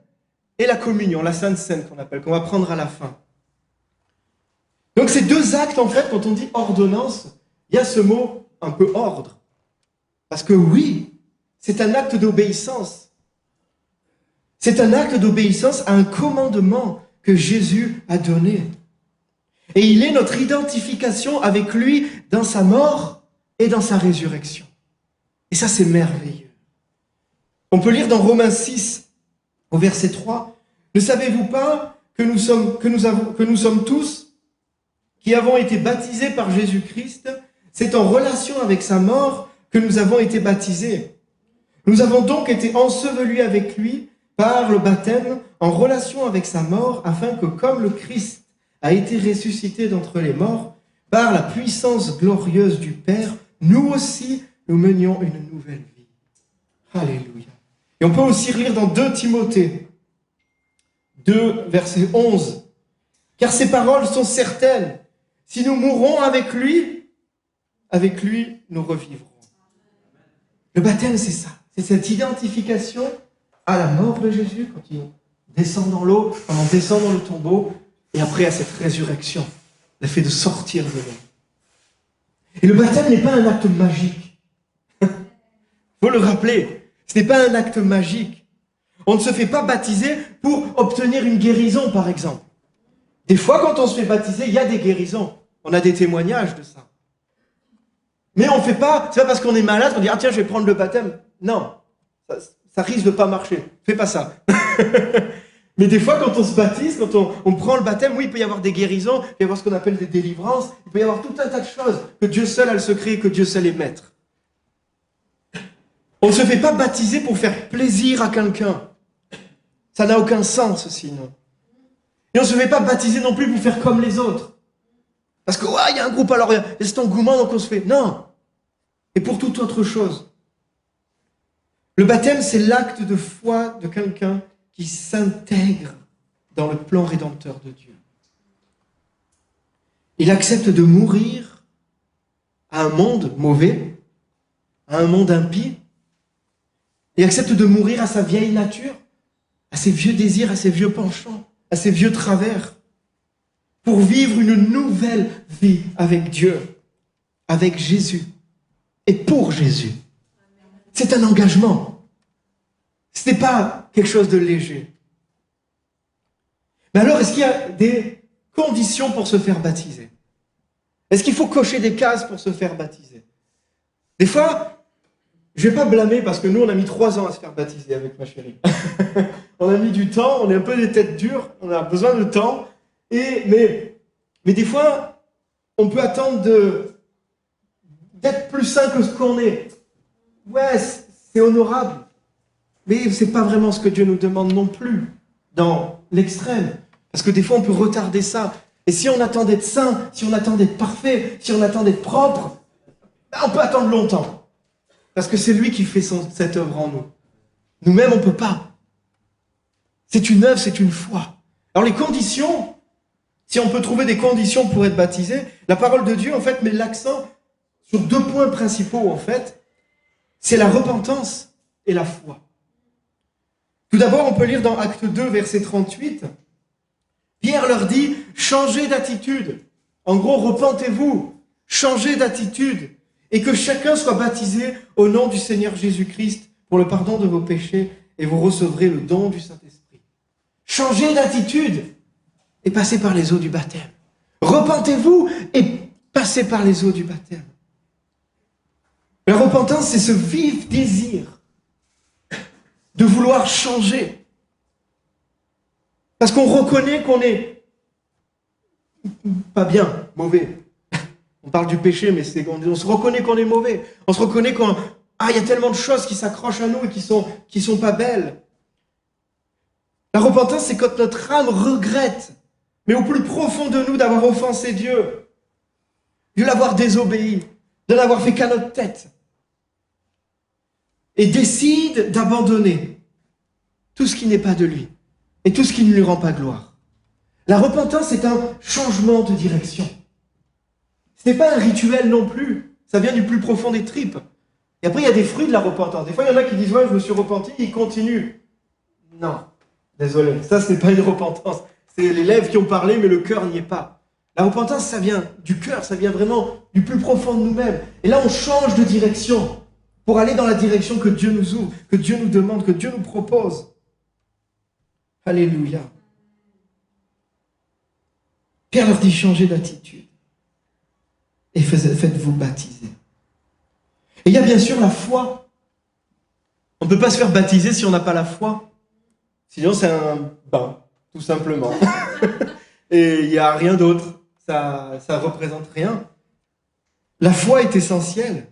et la communion, la Sainte Seine qu'on va prendre à la fin. Donc ces deux actes, en fait, quand on dit ordonnance, il y a ce mot un peu ordre. Parce que oui, c'est un acte d'obéissance. C'est un acte d'obéissance à un commandement que Jésus a donné. Et il est notre identification avec lui dans sa mort et dans sa résurrection. Et ça, c'est merveilleux. On peut lire dans Romains 6, au verset 3, « Ne savez-vous pas que nous sommes tous qui avons été baptisés par Jésus-Christ, c'est en relation avec sa mort que nous avons été baptisés. Nous avons donc été ensevelis avec lui par le baptême en relation avec sa mort, afin que comme le Christ a été ressuscité d'entre les morts, par la puissance glorieuse du Père, nous aussi, nous menions une nouvelle vie. » Alléluia. Et on peut aussi lire dans 2 Timothée 2, verset 11. « Car ces paroles sont certaines. Si nous mourons avec lui, nous revivrons. » Le baptême, c'est ça. C'est cette identification à la mort de Jésus, quand il descend dans l'eau, quand on descend dans le tombeau, et après à cette résurrection, le fait de sortir de l'eau. Et le baptême n'est pas un acte magique. Il faut le rappeler, ce n'est pas un acte magique. On ne se fait pas baptiser pour obtenir une guérison, par exemple. Des fois, quand on se fait baptiser, il y a des guérisons. On a des témoignages de ça. Mais on ne fait pas, c'est pas parce qu'on est malade qu'on dit « Ah tiens, je vais prendre le baptême ». Non, ça risque de pas marcher. Fais pas ça. Mais des fois, quand on se baptise, quand on prend le baptême, oui, il peut y avoir des guérisons, il peut y avoir ce qu'on appelle des délivrances, il peut y avoir tout un tas de choses que Dieu seul a le secret et que Dieu seul est maître. On ne se fait pas baptiser pour faire plaisir à quelqu'un. Ça n'a aucun sens, sinon. Et on ne se fait pas baptiser non plus pour faire comme les autres. Parce que, il y a un groupe, alors il y a cet engouement, donc on se fait. Non. Et pour toute autre chose. Le baptême, c'est l'acte de foi de quelqu'un qui s'intègre dans le plan rédempteur de Dieu. Il accepte de mourir à un monde mauvais, à un monde impie. Il accepte de mourir à sa vieille nature, à ses vieux désirs, à ses vieux penchants, à ses vieux travers, pour vivre une nouvelle vie avec Dieu, avec Jésus et pour Jésus. C'est un engagement. Ce n'est pas quelque chose de léger. Mais alors, est-ce qu'il y a des conditions pour se faire baptiser? Est-ce qu'il faut cocher des cases pour se faire baptiser? Des fois, je ne vais pas blâmer parce que nous, on a mis 3 ans à se faire baptiser avec ma chérie. On a mis du temps, on est un peu des têtes dures, on a besoin de temps. Mais des fois, on peut attendre d'être plus sain que ce qu'on est. Ouais, c'est honorable. Mais ce n'est pas vraiment ce que Dieu nous demande non plus, dans l'extrême. Parce que des fois, on peut retarder ça. Et si on attend d'être saint, si on attend d'être parfait, si on attend d'être propre, on peut attendre longtemps. Parce que c'est lui qui fait cette œuvre en nous. Nous-mêmes, on ne peut pas. C'est une œuvre, c'est une foi. Alors les conditions, si on peut trouver des conditions pour être baptisé, la parole de Dieu, en fait, met l'accent sur 2 points principaux, en fait. C'est la repentance et la foi. Tout d'abord, on peut lire dans Acte 2, verset 38. Pierre leur dit, changez d'attitude. En gros, repentez-vous, changez d'attitude, et que chacun soit baptisé au nom du Seigneur Jésus-Christ pour le pardon de vos péchés, et vous recevrez le don du Saint-Esprit. Changez d'attitude et passez par les eaux du baptême. Repentez-vous et passez par les eaux du baptême. La repentance, c'est ce vif désir de vouloir changer. Parce qu'on reconnaît qu'on est pas bien, mauvais. On parle du péché, mais on se reconnaît qu'on est mauvais. On se reconnaît il y a tellement de choses qui s'accrochent à nous et qui sont pas belles. La repentance, c'est quand notre âme regrette, mais au plus profond de nous, d'avoir offensé Dieu, de l'avoir désobéi, de n'avoir fait qu'à notre tête. Et décide d'abandonner tout ce qui n'est pas de lui et tout ce qui ne lui rend pas gloire. La repentance, c'est un changement de direction. Ce n'est pas un rituel non plus. Ça vient du plus profond des tripes. Et après, il y a des fruits de la repentance. Des fois, il y en a qui disent « Ouais, je me suis repenti », ils continuent. Non, désolé, ça, ce n'est pas une repentance. C'est les lèvres qui ont parlé, mais le cœur n'y est pas. La repentance, ça vient du cœur, ça vient vraiment du plus profond de nous-mêmes. Et là, on change de direction pour aller dans la direction que Dieu nous ouvre, que Dieu nous demande, que Dieu nous propose. Alléluia. Pierre leur dit, changez d'attitude et faites-vous baptiser. Et il y a bien sûr la foi. On ne peut pas se faire baptiser si on n'a pas la foi. Sinon, c'est un bain, tout simplement. Et il n'y a rien d'autre. Ça représente rien. La foi est essentielle.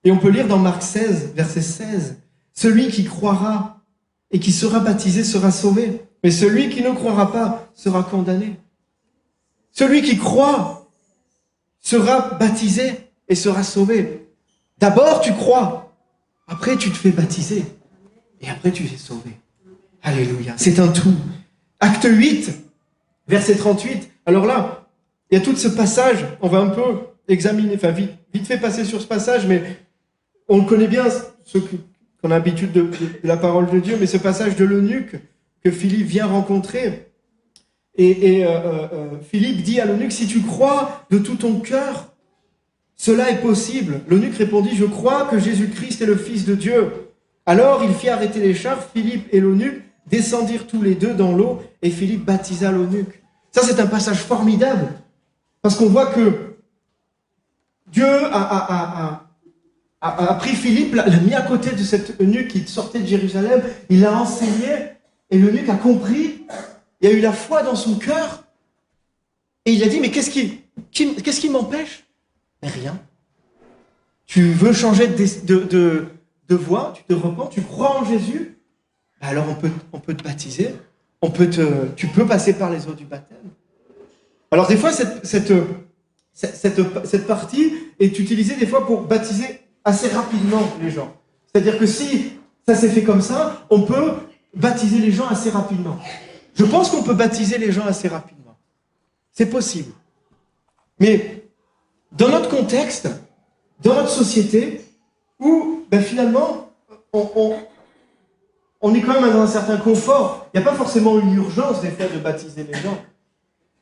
Et on peut lire dans Marc 16, verset 16, « Celui qui croira et qui sera baptisé sera sauvé, mais celui qui ne croira pas sera condamné. » Celui qui croit sera baptisé et sera sauvé. D'abord, tu crois. Après, tu te fais baptiser. Et après, tu es sauvé. Alléluia. C'est un tout. Acte 8, verset 38. Alors là, il y a tout ce passage. On va un peu examiner, enfin vite fait passer sur ce passage, mais on le connaît bien, ceux qu'on a l'habitude de la parole de Dieu, mais ce passage de l'eunuque que Philippe vient rencontrer. Et Philippe dit à l'eunuque, si tu crois de tout ton cœur, cela est possible. L'eunuque répondit, je crois que Jésus-Christ est le Fils de Dieu. Alors il fit arrêter les chars, Philippe et l'eunuque descendirent tous les deux dans l'eau et Philippe baptisa l'eunuque. Ça, c'est un passage formidable parce qu'on voit que Dieu a pris Philippe, l'a mis à côté de cet eunuque qui sortait de Jérusalem, il l'a enseigné et l'eunuque a compris. Il y a eu la foi dans son cœur. Et il a dit, mais qu'est-ce qui m'empêche? Mais rien. Tu veux changer de voie, tu te repens, tu crois en Jésus, alors on peut te baptiser, tu peux passer par les eaux du baptême. Alors des fois, cette partie est utilisée des fois pour baptiser assez rapidement les gens. C'est-à-dire que si ça s'est fait comme ça, on peut baptiser les gens assez rapidement. Je pense qu'on peut baptiser les gens assez rapidement. C'est possible. Mais dans notre contexte, dans notre société, où finalement, on est quand même dans un certain confort, il n'y a pas forcément une urgence des fois de baptiser les gens.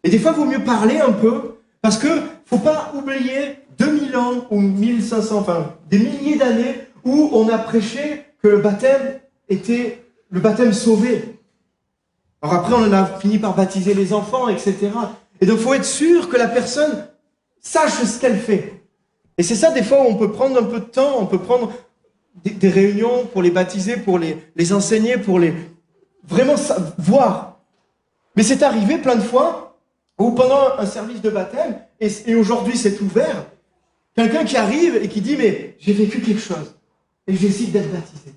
Et des fois, il vaut mieux parler un peu, parce que faut pas oublier 2000 ans ou 1500, enfin des milliers d'années où on a prêché que le baptême était le baptême sauvé. Alors après, on en a fini par baptiser les enfants, etc. Et donc, il faut être sûr que la personne sache ce qu'elle fait. Et c'est ça, des fois, où on peut prendre un peu de temps, on peut prendre des réunions pour les baptiser, pour les enseigner, pour les vraiment voir. Mais c'est arrivé plein de fois où pendant un service de baptême, et aujourd'hui c'est ouvert, quelqu'un qui arrive et qui dit « mais j'ai vécu quelque chose et je décide d'être baptisé ».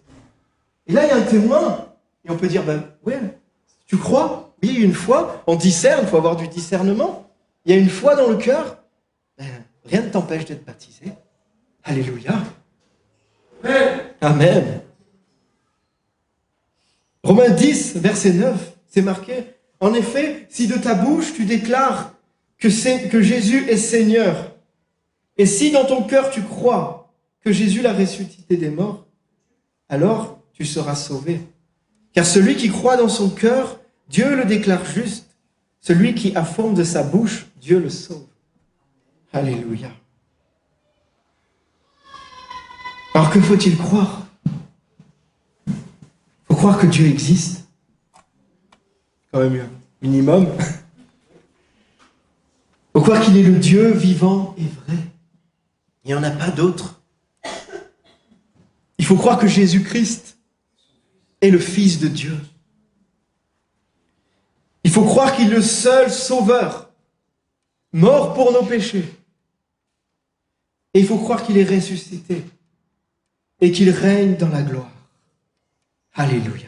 Et là, il y a un témoin, et on peut dire « ouais, tu crois ? Oui, une foi, on discerne, il faut avoir du discernement. Il y a une foi dans le cœur, rien ne t'empêche d'être baptisé. Alléluia. Amen. Amen. Romains 10, verset 9, c'est marqué. En effet, si de ta bouche tu déclares que Jésus est Seigneur, et si dans ton cœur tu crois que Jésus l'a ressuscité des morts, alors tu seras sauvé. Car celui qui croit dans son cœur, Dieu le déclare juste. Celui qui affirme de sa bouche, Dieu le sauve. Alléluia. Alors que faut-il croire? Il faut croire que Dieu existe. Quand même un minimum. Il faut croire qu'il est le Dieu vivant et vrai. Il n'y en a pas d'autre. Il faut croire que Jésus-Christ est le Fils de Dieu. Il faut croire qu'il est le seul sauveur, mort pour nos péchés. Et il faut croire qu'il est ressuscité et qu'il règne dans la gloire. Alléluia.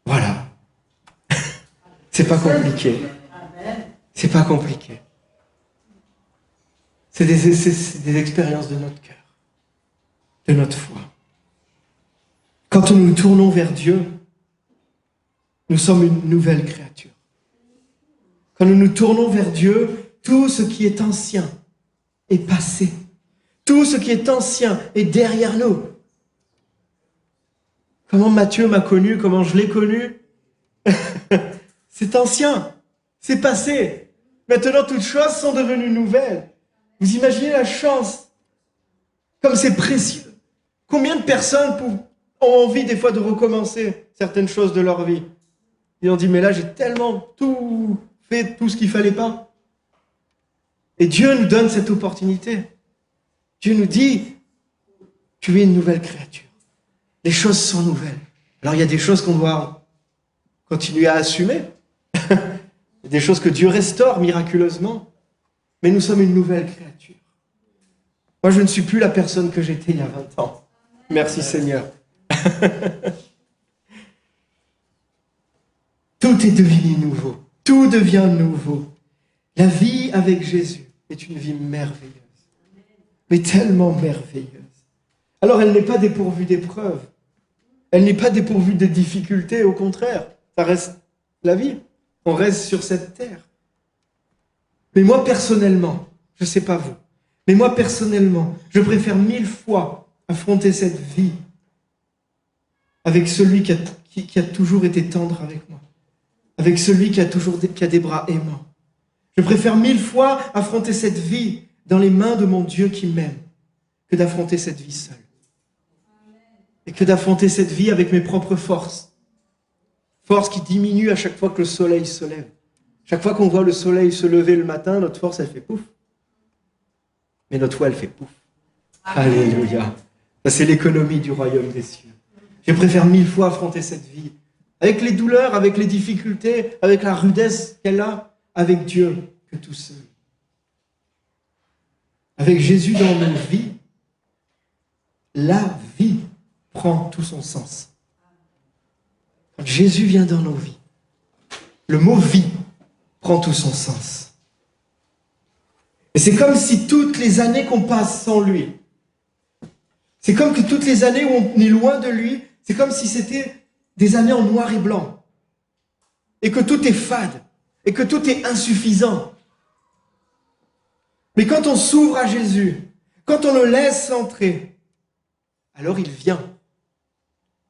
Voilà. C'est pas compliqué. C'est pas compliqué. C'est des expériences de notre cœur, de notre foi. Quand nous nous tournons vers Dieu, nous sommes une nouvelle créature. Quand nous nous tournons vers Dieu, tout ce qui est ancien est passé. Tout ce qui est ancien est derrière nous. Comment Matthieu m'a connu, comment je l'ai connu, c'est ancien. C'est passé. Maintenant, toutes choses sont devenues nouvelles. Vous imaginez la chance, comme c'est précieux. Combien de personnes ont envie des fois de recommencer certaines choses de leur vie? Ils ont dit, mais là, j'ai tellement tout fait, tout ce qu'il ne fallait pas. Et Dieu nous donne cette opportunité. Dieu nous dit, tu es une nouvelle créature. Les choses sont nouvelles. Alors, il y a des choses qu'on doit continuer à assumer. Il y a des choses que Dieu restaure miraculeusement. Mais nous sommes une nouvelle créature. Moi, je ne suis plus la personne que j'étais il y a 20 ans. Merci Seigneur. Tout est devenu nouveau. Tout devient nouveau. La vie avec Jésus est une vie merveilleuse. Mais tellement merveilleuse. Alors, elle n'est pas dépourvue d'épreuves. Elle n'est pas dépourvue de difficultés. Au contraire, ça reste la vie. On reste sur cette terre. Mais moi, personnellement, je ne sais pas vous, mais moi, personnellement, je préfère 1000 fois affronter cette vie avec celui qui a toujours été tendre avec moi, avec celui qui a des bras aimants. Je préfère 1000 fois affronter cette vie dans les mains de mon Dieu qui m'aime que d'affronter cette vie seule. Et que d'affronter cette vie avec mes propres forces. Forces qui diminuent à chaque fois que le soleil se lève. Chaque fois qu'on voit le soleil se lever le matin, notre force, elle fait pouf. Mais notre foi, elle fait pouf. Amen. Alléluia. Ça, c'est l'économie du royaume des cieux. Je préfère 1000 fois affronter cette vie. Avec les douleurs, avec les difficultés, avec la rudesse qu'elle a, avec Dieu, que tout seul. Avec Jésus dans nos vies, la vie prend tout son sens. Quand Jésus vient dans nos vies, le mot vie prend tout son sens. Et c'est comme si toutes les années qu'on passe sans lui, c'est comme que toutes les années où on est loin de lui, c'est comme si c'était des années en noir et blanc. Et que tout est fade. Et que tout est insuffisant. Mais quand on s'ouvre à Jésus, quand on le laisse entrer, alors il vient.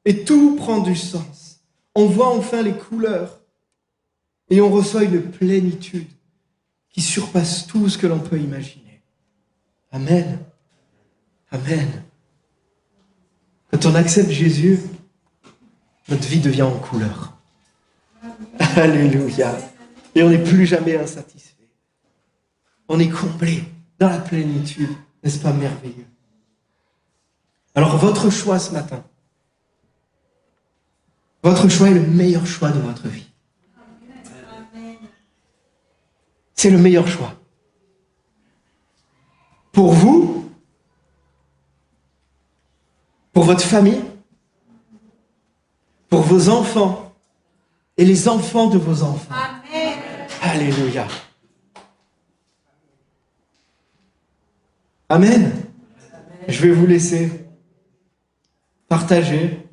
Et tout prend du sens. On voit enfin les couleurs. Et on reçoit une plénitude qui surpasse tout ce que l'on peut imaginer. Amen. Amen. Quand on accepte Jésus, notre vie devient en couleur. Alléluia. Et on n'est plus jamais insatisfait. On est comblé dans la plénitude. N'est-ce pas merveilleux? Alors votre choix ce matin, votre choix est le meilleur choix de votre vie. C'est le meilleur choix. Pour vous, pour votre famille, pour vos enfants et les enfants de vos enfants. Amen. Alléluia. Amen. Je vais vous laisser partager